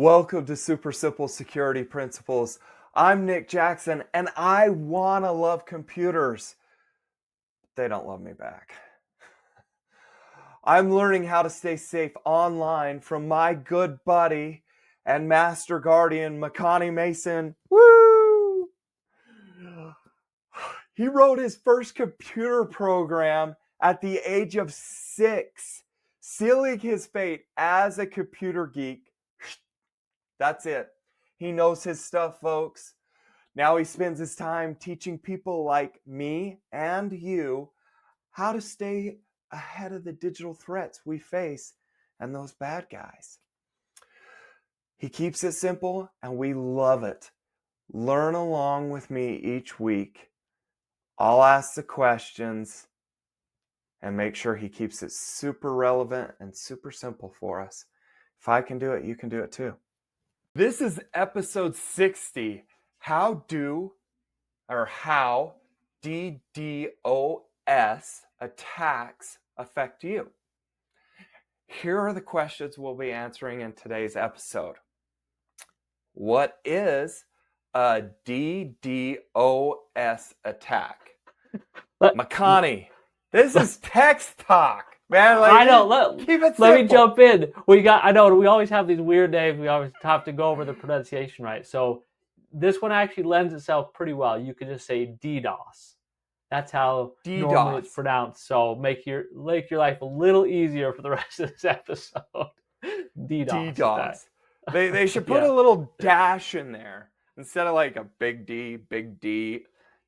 Welcome to Super Simple Security Principles. I'm Nick Jackson, and I want to love computers. They don't love me back. I'm learning how to stay safe online from my good buddy and master guardian, Makani Mason. Woo! He wrote his first computer program at the age of 6, sealing his fate as a computer geek. That's it. He knows his stuff, folks. Now he spends his time teaching people like me and you how to stay ahead of the digital threats we face and those bad guys. He keeps it simple and we love it. Learn along with me each week. I'll ask the questions and make sure he keeps it super relevant and super simple for us. If I can do it, you can do it too. This is episode 60. How DDoS attacks affect you? Here are the questions we'll be answering in today's episode. What is a DDoS attack? Makani, this is text talk, man. I know. Keep it simple. Let me jump in. I know we always have these weird names. We always have to go over the pronunciation right. So this one actually lends itself pretty well. You could just say DDoS. That's how normally it's pronounced. So make your life a little easier for the rest of this episode. DDoS. They should put a little dash in there instead of like a big D,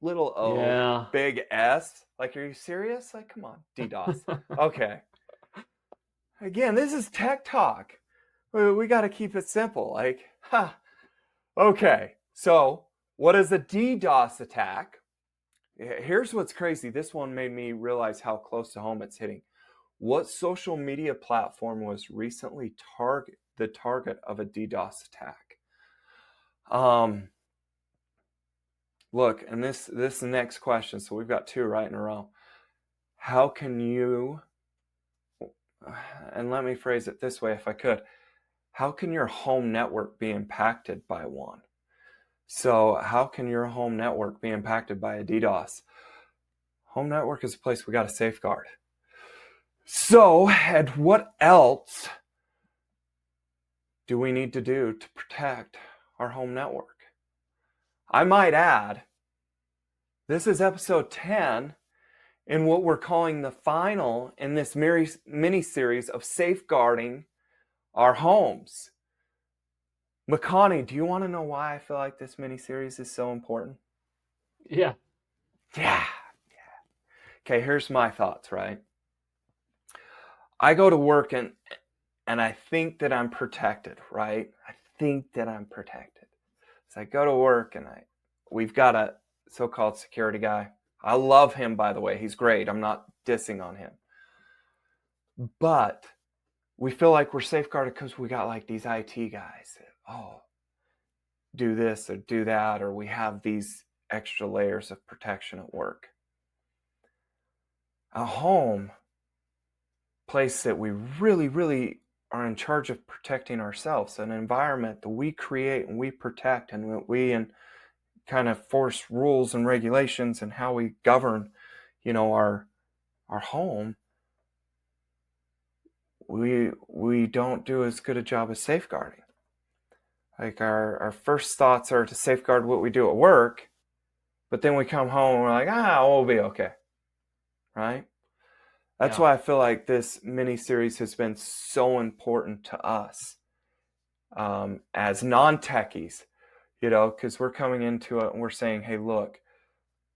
little O, big S. Like, are you serious? Like, come on, DDoS. Okay. Again, this is tech talk. We got to keep it simple. Okay. So, what is a DDoS attack? Here's what's crazy. This one made me realize how close to home it's hitting. What social media platform was recently the target of a DDoS attack? Look, and this is the next question. So we've got two right in a row. How can you, and let me phrase it this way if I could, how can your home network be impacted by one? So how can your home network be impacted by a DDoS? Home network is a place we got to safeguard. So, and what else do we need to do to protect our home network? I might add, this is episode 10 in what we're calling the final in this mini-series of safeguarding our homes. Makani, do you want to know why I feel like this mini-series is so important? Yeah. Okay, here's my thoughts, right? I go to work and I think that I'm protected, right? I think that I'm protected. So I go to work and we've got a so-called security guy. I love him, by the way. He's great. I'm not dissing on him. But we feel like we're safeguarded because we got like these IT guys that, do this or do that, or we have these extra layers of protection at work. A home, place that we really, really are in charge of protecting ourselves, an environment that we create and we protect and we kind of force rules and regulations and how we govern, our home. We don't do as good a job as safeguarding. Like our first thoughts are to safeguard what we do at work, but then we come home and we're like, we'll be okay, right? That's why I feel like this mini-series has been so important to us as non-techies, because we're coming into it and we're saying, hey, look,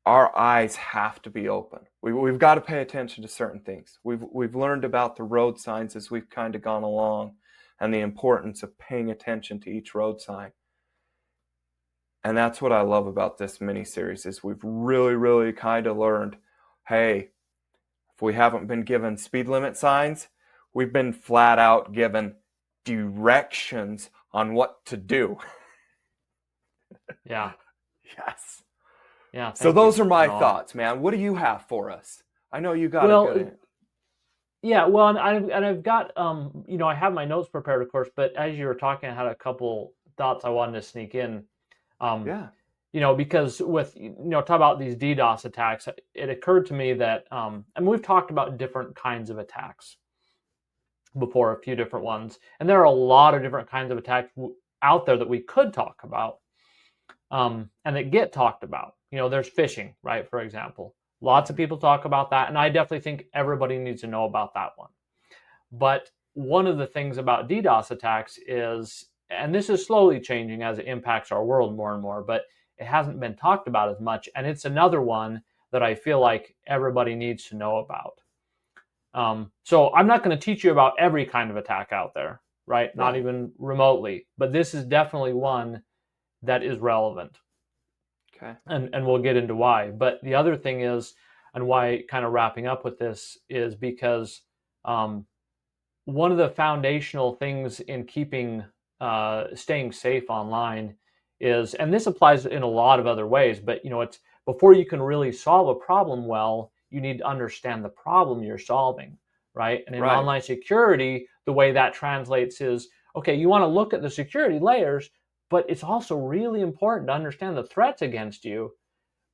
our eyes have to be open. We've got to pay attention to certain things. We've learned about the road signs as we've kind of gone along and the importance of paying attention to each road sign. And that's what I love about this mini-series is we've really, really kind of learned, hey, if we haven't been given speed limit signs, we've been flat out given directions on what to do. Yeah. Yes. Yeah. So those are my thoughts, man. What do you have for us? I know you got a good. Yeah, well, and I've got I have my notes prepared, of course, but as you were talking, I had a couple thoughts I wanted to sneak in. Um, Yeah. because with talk about these DDoS attacks, it occurred to me that we've talked about different kinds of attacks before, a few different ones, and there are a lot of different kinds of attacks out there that we could talk about, and that get talked about. There's phishing, right? For example, lots of people talk about that, and I definitely think everybody needs to know about that one. But one of the things about DDoS attacks is, and this is slowly changing as it impacts our world more and more, but it hasn't been talked about as much. And it's another one that I feel like everybody needs to know about. So I'm not going to teach you about every kind of attack out there, right? Not even remotely. But this is definitely one that is relevant. Okay. And we'll get into why. But the other thing is, and why kind of wrapping up with this, is because one of the foundational things in keeping staying safe online is, and this applies in a lot of other ways, but it's before you can really solve a problem well, you need to understand the problem you're solving, right? And in online security, the way that translates is, okay, you want to look at the security layers, but it's also really important to understand the threats against you,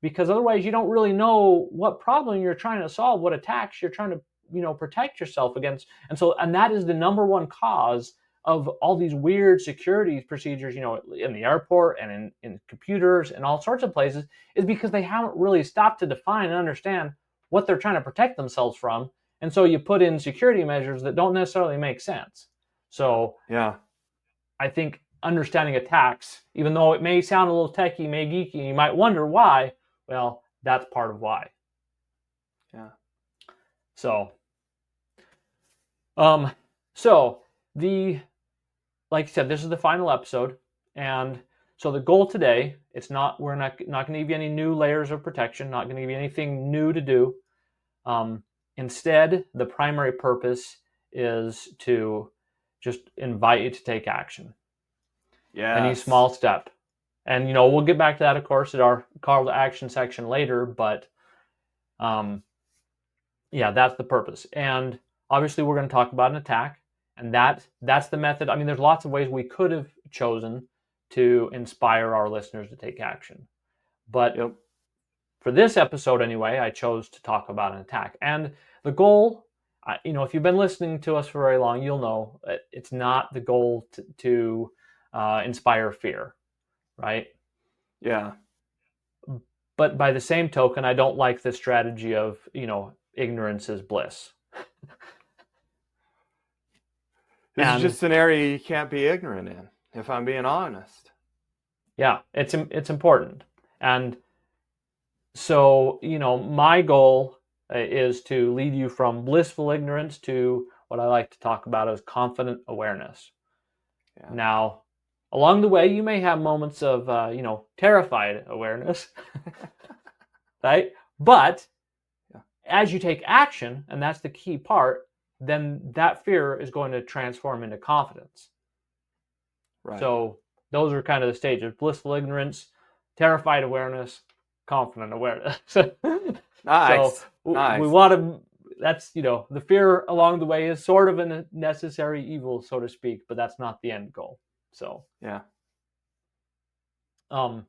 because otherwise you don't really know what problem you're trying to solve, what attacks you're trying to protect yourself against. And that is the number one cause of all these weird security procedures, in the airport and in computers and all sorts of places, is because they haven't really stopped to define and understand what they're trying to protect themselves from. And so you put in security measures that don't necessarily make sense. So Yeah. I think understanding attacks, even though it may sound a little techy, may geeky, you might wonder why. Well, that's part of why. Yeah. So, so like I said, this is the final episode, and so the goal today, we're not going to give you any new layers of protection, not going to give you anything new to do. Instead, the primary purpose is to just invite you to take action. Yeah. Any small step. And we'll get back to that, of course, at our call to action section later, but that's the purpose. And obviously we're going to talk about an attack, and that's the method. I mean, there's lots of ways we could have chosen to inspire our listeners to take action. But for this episode anyway, I chose to talk about an attack. And the goal, if you've been listening to us for very long, you'll know it's not the goal to inspire fear, right? Yeah. But by the same token, I don't like the strategy of, ignorance is bliss. This is just an area you can't be ignorant in, if I'm being honest. Yeah, it's important. And so, my goal is to lead you from blissful ignorance to what I like to talk about as confident awareness. Yeah. Now, along the way, you may have moments of, terrified awareness, right? But as you take action, and that's the key part, then that fear is going to transform into confidence. Right. So those are kind of the stages: blissful ignorance, terrified awareness, confident awareness. Nice. So nice. We want to, that's, the fear along the way is sort of a necessary evil, so to speak, but that's not the end goal. So, yeah. And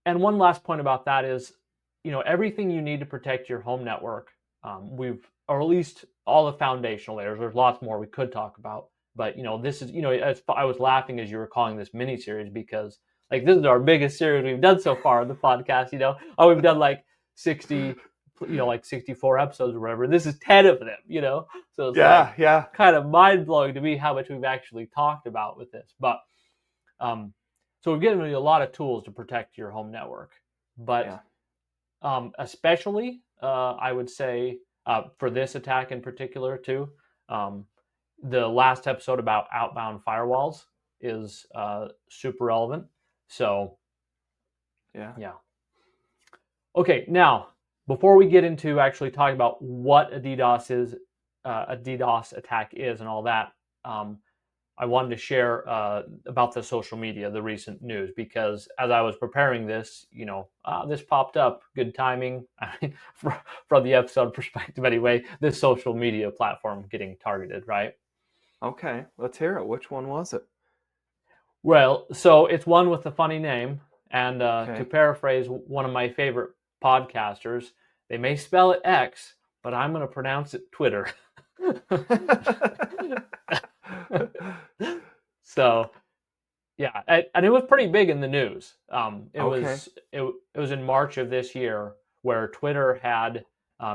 one last point about that is, everything you need to protect your home network, or at least all the foundational layers. There's lots more we could talk about, but this is, I was laughing as you were calling this mini series, because this is our biggest series we've done so far on the podcast. We've done like 60, like 64 episodes or whatever. This is 10 of them. So it's kind of mind blowing to me how much we've actually talked about with this. But so we've given you a lot of tools to protect your home network, but especially I would say for this attack in particular too, the last episode about outbound firewalls is super relevant. So yeah. Okay, now before we get into actually talking about what a DDoS is, a DDoS attack is, and all that, I wanted to share about the social media, the recent news, because as I was preparing this, this popped up. Good timing from the episode perspective, anyway. This social media platform getting targeted, right? Okay, let's hear it. Which one was it? Well, so it's one with a funny name, and to Okay. paraphrase one of my favorite podcasters, they may spell it X, but I'm going to pronounce it Twitter. So yeah, and it was pretty big in the news. It Okay. was it was in March of this year where Twitter had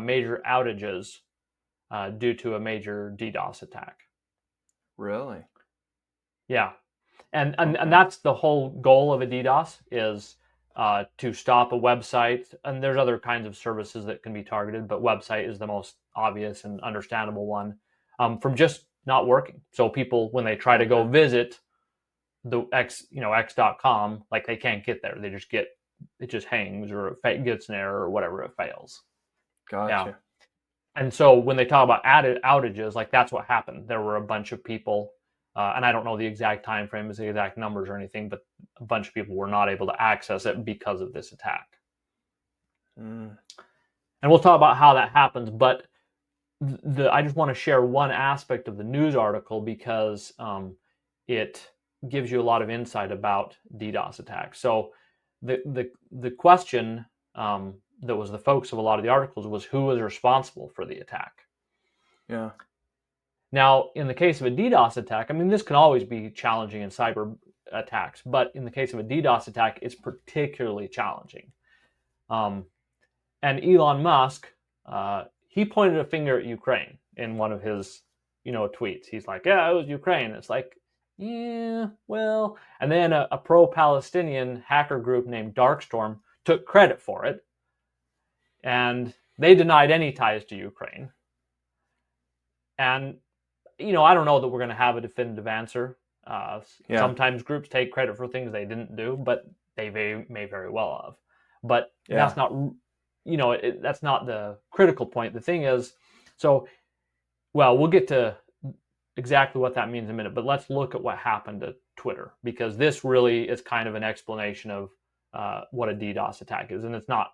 major outages due to a major DDoS attack. Really? Yeah, and Okay. that's the whole goal of a DDoS is to stop a website. And there's other kinds of services that can be targeted, but website is the most obvious and understandable one from just not working. So people, when they try to go Okay. visit the x.com, like they can't get there. They just get it just hangs or it gets an error or whatever, it fails. Yeah. Gotcha. And so when they talk about added outages, like that's what happened. There were a bunch of people, and I don't know the exact time frames, the exact numbers or anything, but a bunch of people were not able to access it because of this attack. Mm. And we'll talk about how that happens. But I just want to share one aspect of the news article because it gives you a lot of insight about DDoS attacks. So the question that was the focus of a lot of the articles was who was responsible for the attack. Yeah. Now, in the case of a DDoS attack, I mean, this can always be challenging in cyber attacks, but in the case of a DDoS attack, it's particularly challenging. And Elon Musk, he pointed a finger at Ukraine in one of his, tweets. He's like, "Yeah, it was Ukraine." It's like, yeah, well, and then a pro-Palestinian hacker group named Darkstorm took credit for it, and they denied any ties to Ukraine. And I don't know that we're going to have a definitive answer. Yeah. Sometimes groups take credit for things they didn't do, but they may very well have. But Yeah. that's not, that's not the critical point. The thing is, so, well, we'll get to exactly what that means in a minute, but let's look at what happened to Twitter, because this really is kind of an explanation of what a DDoS attack is, and it's not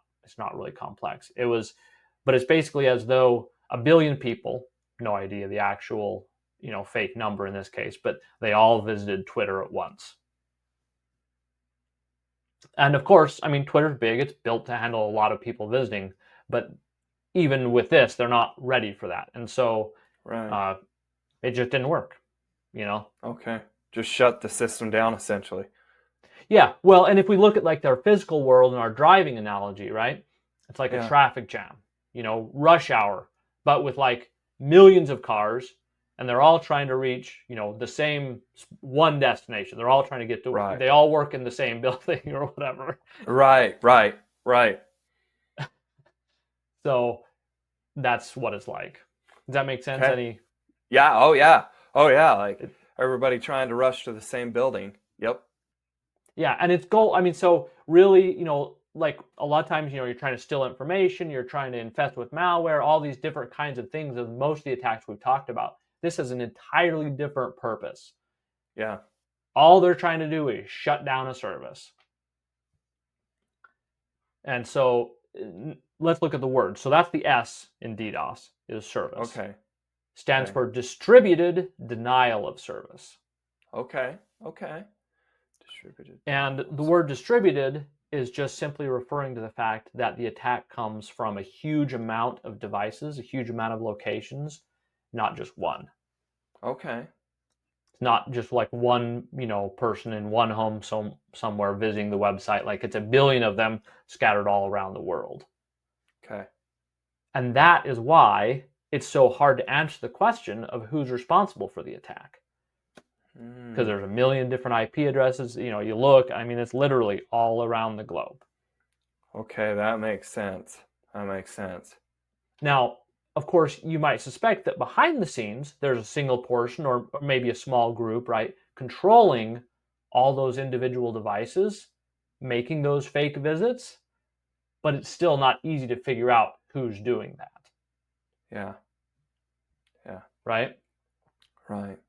really complex. But it's basically as though a billion people, no idea the actual fake number in this case, but they all visited Twitter at once. And of course, I mean, Twitter's big. It's built to handle a lot of people visiting. But even with this, they're not ready for that. And so Right. it just didn't work, Okay. Just shut the system down essentially. Yeah. Well, and if we look at like their physical world and our driving analogy, right? It's like a Yeah. traffic jam, rush hour, but with like millions of cars, and they're all trying to reach, the same one destination. They're all trying to get to, Right. they all work in the same building or whatever. Right. Right. Right. So that's what it's like. Does that make sense? Okay. Yeah. Oh yeah. Oh yeah. Like everybody trying to rush to the same building. Yep. Yeah, and it's goal. I mean, so really, like a lot of times, you're trying to steal information, you're trying to infest with malware, all these different kinds of things. And most of the attacks we've talked about, this is an entirely different purpose. Yeah. All they're trying to do is shut down a service. And so let's look at the word. So that's the S in DDoS is service. Okay. Stands for distributed denial of service. Okay. Okay. Distributed. And the word distributed is just simply referring to the fact that the attack comes from a huge amount of devices, a huge amount of locations, not just one. Okay. It's not just like one, person in one home somewhere visiting the website. Like it's a billion of them scattered all around the world. Okay. And that is why it's so hard to answer the question of who's responsible for the attack. Because there's a million different IP addresses. You look, I mean, it's literally all around the globe. Okay, that makes sense. That makes sense. Now, of course, you might suspect that behind the scenes, there's a single person or maybe a small group, right, controlling all those individual devices, making those fake visits, but it's still not easy to figure out who's doing that. Yeah. Yeah. Right? Right.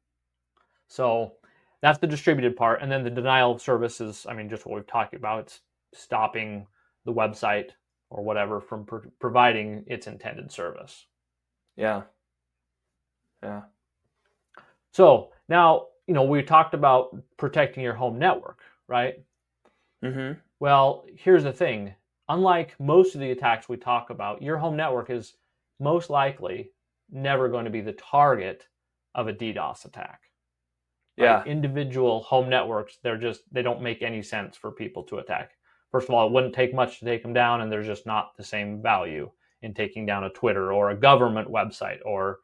So that's the distributed part. And then the denial of service is, I mean, just what we've talked about. It's stopping the website or whatever from providing its intended service. Yeah. Yeah. So now, we talked about protecting your home network, right? Mm-hmm. Well, here's the thing. Unlike most of the attacks we talk about, your home network is most likely never going to be the target of a DDoS attack. Right? Yeah. Individual home networks, they don't make any sense for people to attack. First of all, it wouldn't take much to take them down, and there's just not the same value in taking down a Twitter or a government website or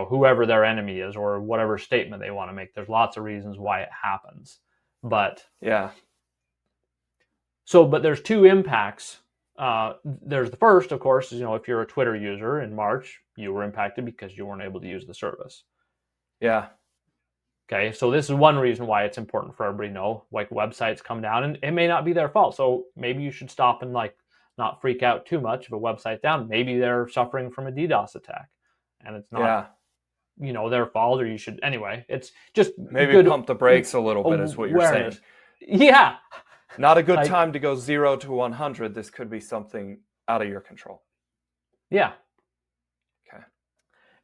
whoever their enemy is or whatever statement they want to make. There's lots of reasons why it happens. But Yeah. but there's two impacts. There's the first, of course, is if you're a Twitter user in March, you were impacted because you weren't able to use the service. Yeah. Okay, so this is one reason why it's important for everybody to know, like websites come down and it may not be their fault. So maybe you should stop and not freak out too much if a website's down. Maybe they're suffering from a DDoS attack and it's not, their fault, or you should, anyway, it's just maybe good pump the brakes a little bit is what you're saying. Yeah. Not a good time to go 0 to 100. This could be something out of your control. Yeah. Okay.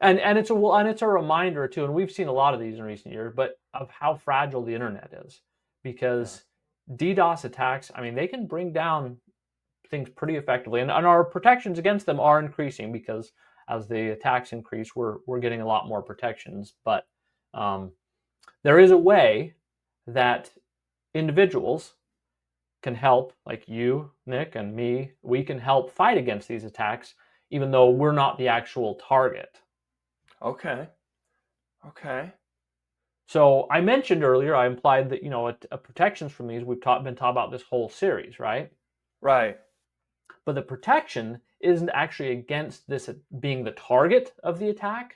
And it's a reminder too, and we've seen a lot of these in recent years, but of how fragile the internet is, because DDoS attacks, I mean, they can bring down things pretty effectively, and our protections against them are increasing because as the attacks increase, we're getting a lot more protections. But there is a way that individuals can help, like you, Nick, and me. We can help fight against these attacks, even though we're not the actual target. Okay. So I mentioned earlier, I implied that protections from these we've been talking about this whole series, right? Right. But the protection isn't actually against this being the target of the attack.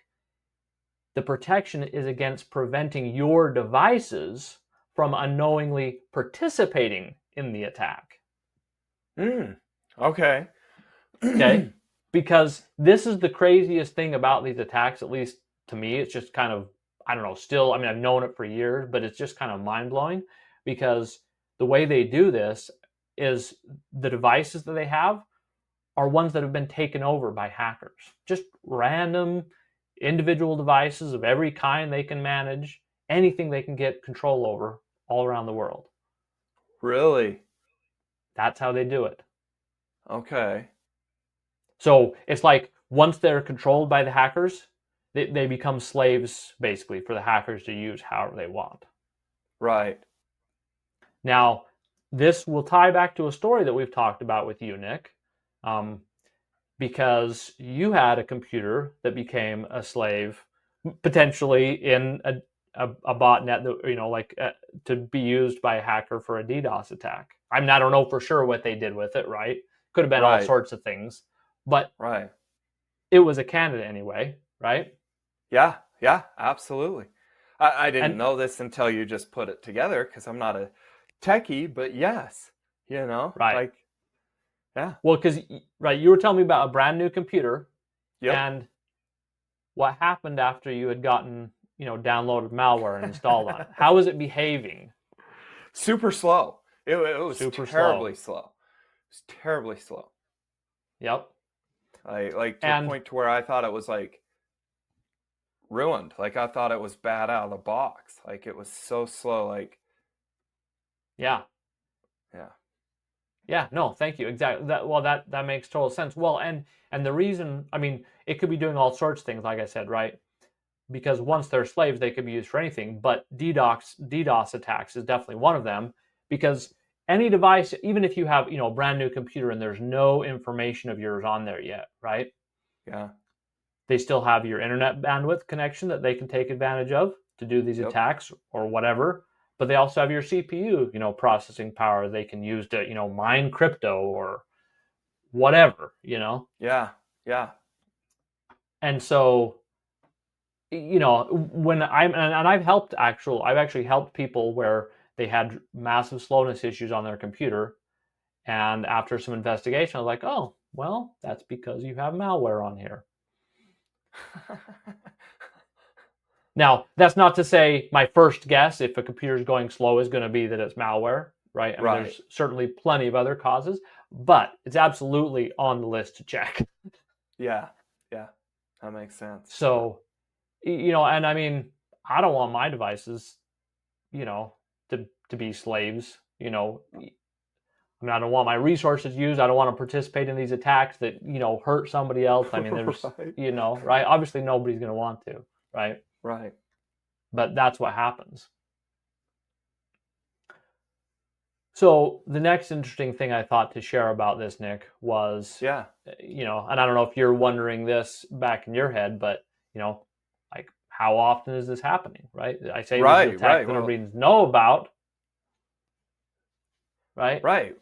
The protection is against preventing your devices from unknowingly participating in the attack. Okay. Okay? Because this is the craziest thing about these attacks, at least to me. It's just kind of, I don't know, still, I mean, I've known it for years, but it's just kind of mind-blowing because the way they do this is the devices that they have are ones that have been taken over by hackers. Just random individual devices of every kind they can manage, anything they can get control over all around the world. Really? That's how they do it. Okay. So it's like once they're controlled by the hackers, they become slaves basically for the hackers to use however they want. Right. Now, this will tie back to a story that we've talked about with you, Nick, because you had a computer that became a slave, potentially in a botnet that to be used by a hacker for a DDoS attack. I mean, I don't know for sure what they did with it, right? Could have been all sorts of things, but it was a candidate anyway, right? Yeah, absolutely. I didn't know this until you just put it together because I'm not a techie, but yes, right. Yeah. Well, because you were telling me about a brand new computer, and what happened after you had gotten downloaded malware and installed on it? How was it behaving? Super slow. It was super terribly slow. It was terribly slow. Yep. Like to a point to where I thought it was like ruined. Like I thought it was bad out of the box. Like it was so slow. Like yeah. No, thank you. Exactly. That makes total sense. Well, and the reason, I mean, it could be doing all sorts of things, like I said, right? Because once they're slaves, they could be used for anything. But DDoS attacks is definitely one of them, because any device, even if you have a brand new computer and there's no information of yours on there yet, right? Yeah. They still have your internet bandwidth connection that they can take advantage of to do these attacks or whatever. But they also have your CPU, processing power they can use to, mine crypto or whatever, Yeah. And so, when I've actually helped people where they had massive slowness issues on their computer. And after some investigation, I was like, oh, well, that's because you have malware on here. Now, that's not to say my first guess if a computer is going slow is going to be that it's malware, right? I mean, Right. there's certainly plenty of other causes, but it's absolutely on the list to check. Yeah. Yeah. That makes sense. So, and I mean, I don't want my devices, to be slaves. I mean, I don't want my resources used. I don't want to participate in these attacks that hurt somebody else. I mean, there's Right. right. Obviously, nobody's going to want to, right? Right. But that's what happens. So the next interesting thing I thought to share about this, Nick, was, Yeah. and I don't know if you're wondering this back in your head, but, like how often is this happening, right? I say this is a Right. tech Right. that Well, Marines know about, right? right.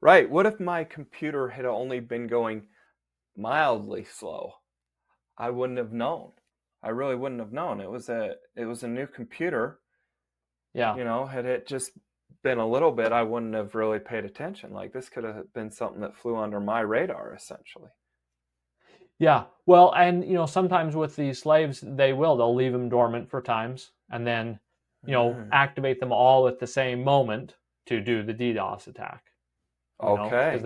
Right. What if my computer had only been going mildly slow? I wouldn't have known. I really wouldn't have known. It was a new computer. Yeah. Had it just been a little bit, I wouldn't have really paid attention. Like this could have been something that flew under my radar, essentially. Yeah. Well, and sometimes with these slaves, they'll leave them dormant for times and then, Mm. activate them all at the same moment to do the DDoS attack. Because Okay.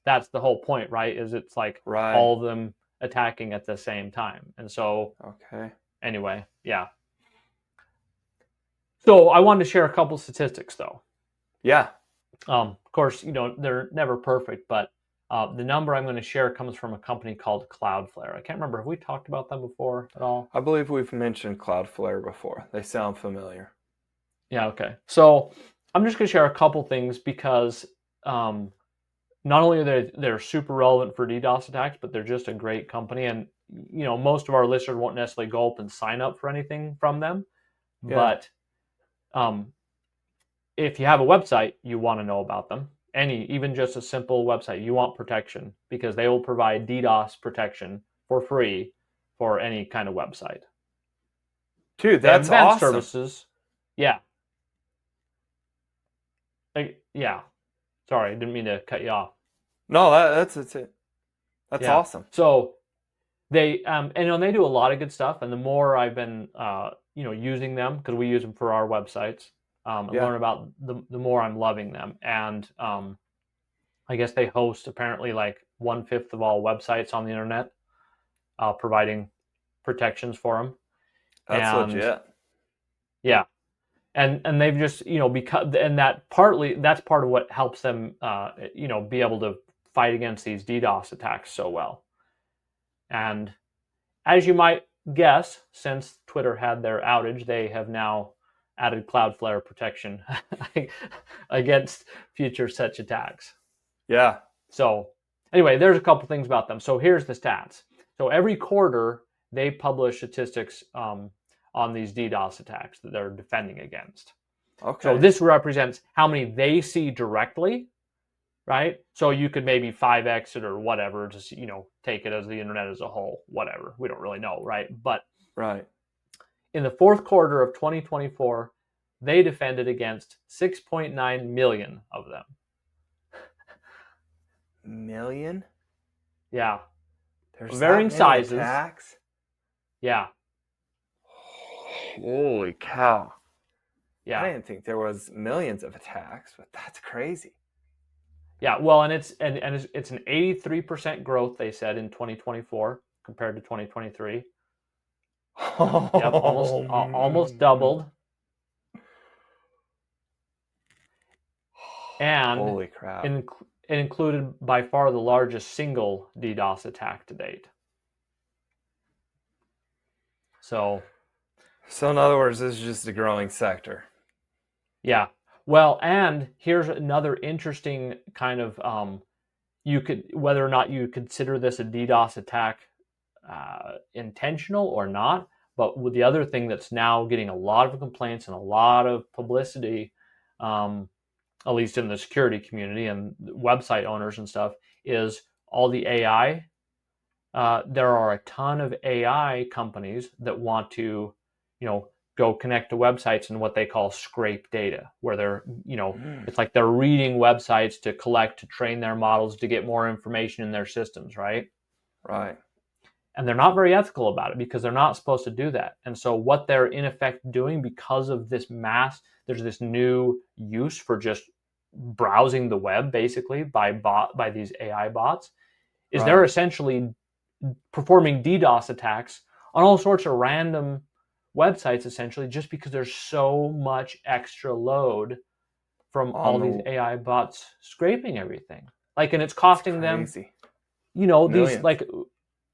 that's the whole point, right? Is it's like Right. all of them attacking at the same time. And so Okay. anyway, yeah. So I wanted to share a couple statistics though. Yeah. Of course, they're never perfect, but the number I'm going to share comes from a company called Cloudflare. I can't remember. Have we talked about them before at all? I believe we've mentioned Cloudflare before. They sound familiar. Yeah, okay. So I'm just going to share a couple things because not only are they're super relevant for DDoS attacks, but they're just a great company. And most of our listeners won't necessarily go up and sign up for anything from them, Yeah. but if you have a website, you want to know about them. Even just a simple website, you want protection because they will provide DDoS protection for free for any kind of website. Dude, They have that's advanced awesome. services. Yeah. Yeah. Sorry, I didn't mean to cut you off. No, that's it. That's Yeah. awesome. So they and they do a lot of good stuff. And the more I've been using them because we use them for our websites and Yeah. learn about the more I'm loving them. And I guess they host apparently like 1/5 of all websites on the internet, providing protections for them. That's And legit. yeah, and they've just because and that's part of what helps them be able to fight against these DDoS attacks so well. And as you might guess, since Twitter had their outage, they have now added Cloudflare protection against future such attacks. Yeah. So anyway, there's a couple things about them. So here's the stats. So every quarter, they publish statistics on these DDoS attacks that they're defending against. Okay. So this represents how many they see directly, right? So you could maybe 5x it or whatever, just take it as the internet as a whole, whatever. We don't really know, right? But Right. in the fourth quarter of 2024, they defended against 6.9 million of them. Million? Yeah. There's Varying that many sizes. attacks? Yeah. Holy cow. Yeah. I didn't think there was millions of attacks, but that's crazy. Yeah, well, and it's an 83% growth, they said, in 2024 compared to 2023. Yep, almost doubled. And Holy crap. it included by far the largest single DDoS attack to date. So in other words, this is just a growing sector. yeah. Well, and here's another interesting kind of whether or not you consider this a DDoS attack intentional or not. But with the other thing that's now getting a lot of complaints and a lot of publicity, at least in the security community and website owners and stuff, is all the AI. There are a ton of AI companies that want to, go connect to websites and what they call scrape data, where they're, it's like they're reading websites to train their models to get more information in their systems, right? Right. And they're not very ethical about it because they're not supposed to do that. And so what they're in effect doing, because of this there's this new use for just browsing the web basically by these AI bots, is they're Right. essentially performing DDoS attacks on all sorts of random websites essentially, just because there's so much extra load from all these On AI bots scraping everything. Like, and it's That's costing them, crazy. these, Millions. like,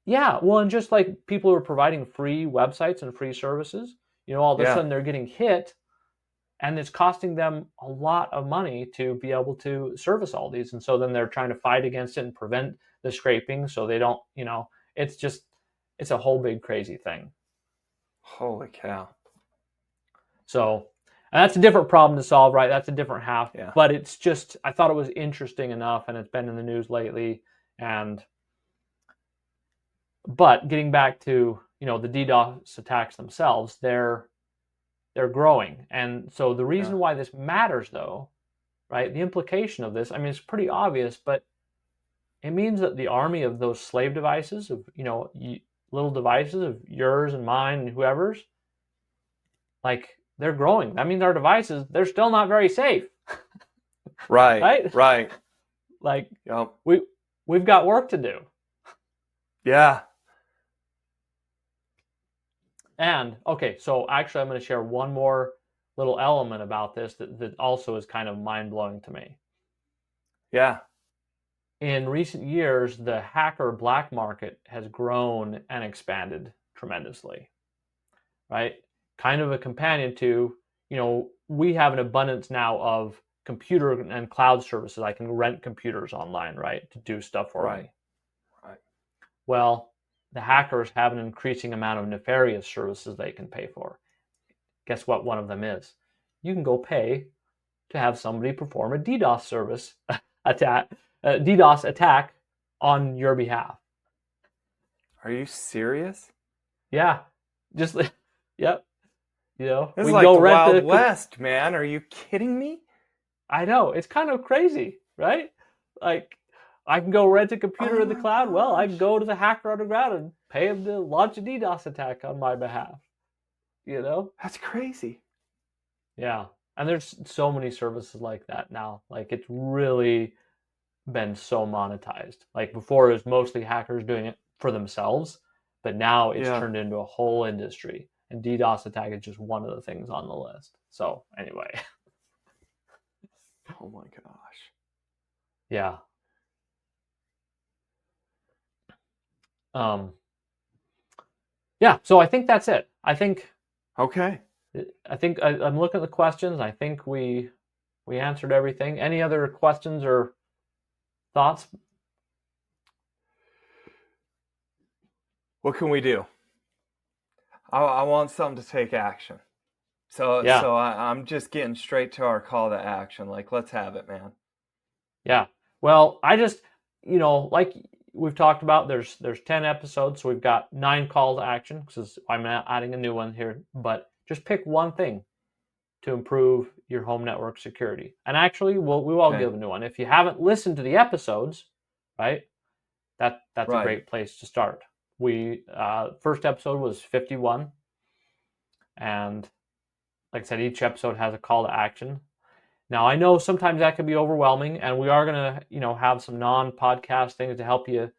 yeah, well, and just like people who are providing free websites and free services, all of a Yeah. sudden they're getting hit, and it's costing them a lot of money to be able to service all these. And so then they're trying to fight against it and prevent the scraping so they don't, it's just, it's a whole big crazy thing. Holy cow. So, and that's a different problem to solve, right? That's a different half. Yeah. But it's just, I thought it was interesting enough, and it's been in the news lately. But getting back to, the DDoS attacks themselves, they're growing. And so the Yeah. reason why this matters, though, right? The implication of this, I mean, it's pretty obvious, but it means that the army of those slave devices, of, little devices of yours and mine and whoever's, like, they're growing. That means our devices, they're still not very safe. Right. Right? Right. Like, Yep. we've got work to do. Yeah. And okay, so actually I'm going to share one more little element about this that also is kind of mind-blowing to me. Yeah. In recent years, the hacker black market has grown and expanded tremendously, right? Kind of a companion to, we have an abundance now of computer and cloud services. I can rent computers online, right, to do stuff for me. Right. Well, the hackers have an increasing amount of nefarious services they can pay for. Guess what one of them is? You can go pay to have somebody perform a DDoS service DDoS attack on your behalf. Are you serious? Yeah, just yep. This we is can like go the rent Wild West, man. Are you kidding me? I know, it's kind of crazy, right? Like, I can go rent a computer Oh in the my cloud. Well, I can gosh. go to the hacker underground and pay him to launch a DDoS attack on my behalf. That's crazy. Yeah, and there's so many services like that now. Like, it's really been so monetized. Like, before, it was mostly hackers doing it for themselves, but now it's Yeah. turned into a whole industry. And DDoS attack is just one of the things on the list. So anyway, Oh my gosh. yeah. Um, yeah. So I think that's it. Okay. I'm looking at the questions. I think we answered everything. Any other questions or thoughts? What can we do? I want something to take action. So Yeah. I'm just getting straight to our call to action. Like, let's have it, man. Yeah. Well, I just, like we've talked about, there's 10 episodes, so we've got 9 call to action because I'm adding a new one here. But just pick one thing to improve your home network security. And actually, we will give a new one. If you haven't listened to the episodes, right, that's a great place to start. We first episode was 51, and like I said, each episode has a call to action. Now, I know sometimes that can be overwhelming, and we are going to, have some non-podcast things to help you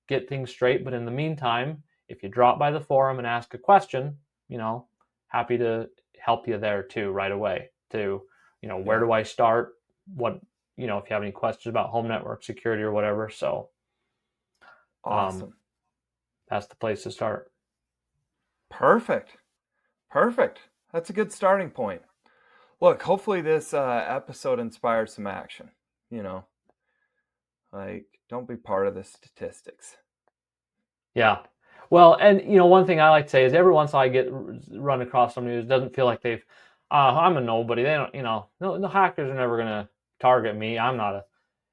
get things straight. But in the meantime, if you drop by the forum and ask a question, happy to help you there too right away. Where do I start? What, if you have any questions about home network security or whatever. So, awesome. That's the place to start. Perfect. That's a good starting point. Look, hopefully this episode inspired some action. Like, don't be part of the statistics. Yeah. Well, and one thing I like to say is every once in a while I get run across somebody who doesn't feel like they've, I'm a nobody. They don't, no, the hackers are never gonna target me. I'm not a.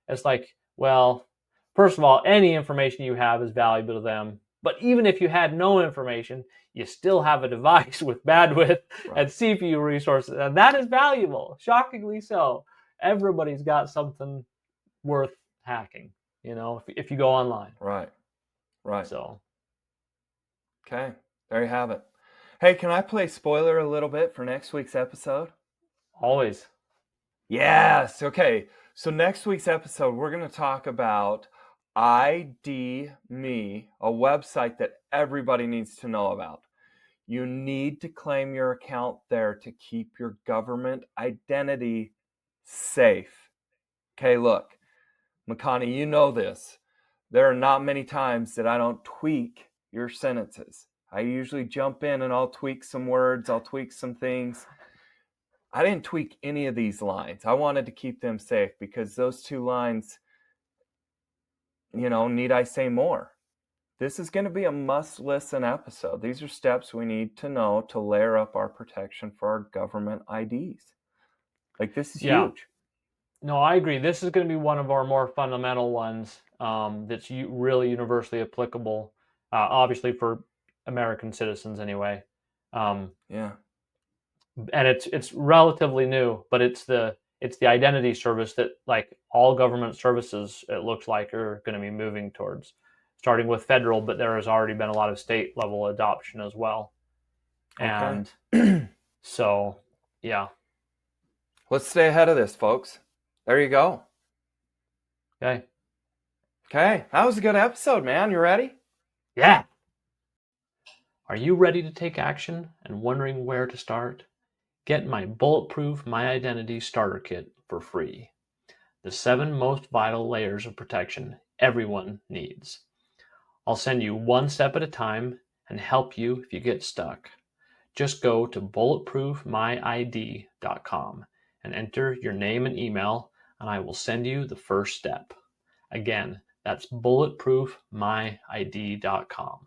It's like, well, first of all, any information you have is valuable to them. But even if you had no information, you still have a device with bandwidth and CPU resources, and that is valuable. Shockingly so. Everybody's got something worth hacking. If you go online. Right. So, Okay, there you have it. Hey, can I play spoiler a little bit for next week's episode? Always. Yes. Okay. So next week's episode, we're going to talk about ID Me, a website that everybody needs to know about. You need to claim your account there to keep your government identity safe. Okay, look, Makani, you know this. There are not many times that I don't tweak your sentences. I usually jump in and I'll tweak some words, I'll tweak some things. I didn't tweak any of these lines. I wanted to keep them safe because those 2 lines, need I say more? This is going to be a must-listen episode. These are steps we need to know to layer up our protection for our government IDs. Like, this is huge. No, I agree. This is going to be one of our more fundamental ones that's really universally applicable, obviously for American citizens anyway. Yeah. And it's relatively new, but it's the identity service that like all government services it looks like are going to be moving towards, starting with federal, but there has already been a lot of state level adoption as well. Okay. And so, yeah. Let's stay ahead of this, folks. There you go. Okay. Okay. That was a good episode, man. You ready? Yeah. Are you ready to take action and wondering where to start? Get my Bulletproof My Identity Starter Kit for free. The 7 most vital layers of protection everyone needs. I'll send you one step at a time and help you if you get stuck. Just go to bulletproofmyid.com and enter your name and email, and I will send you the first step. Again, that's bulletproofmyid.com.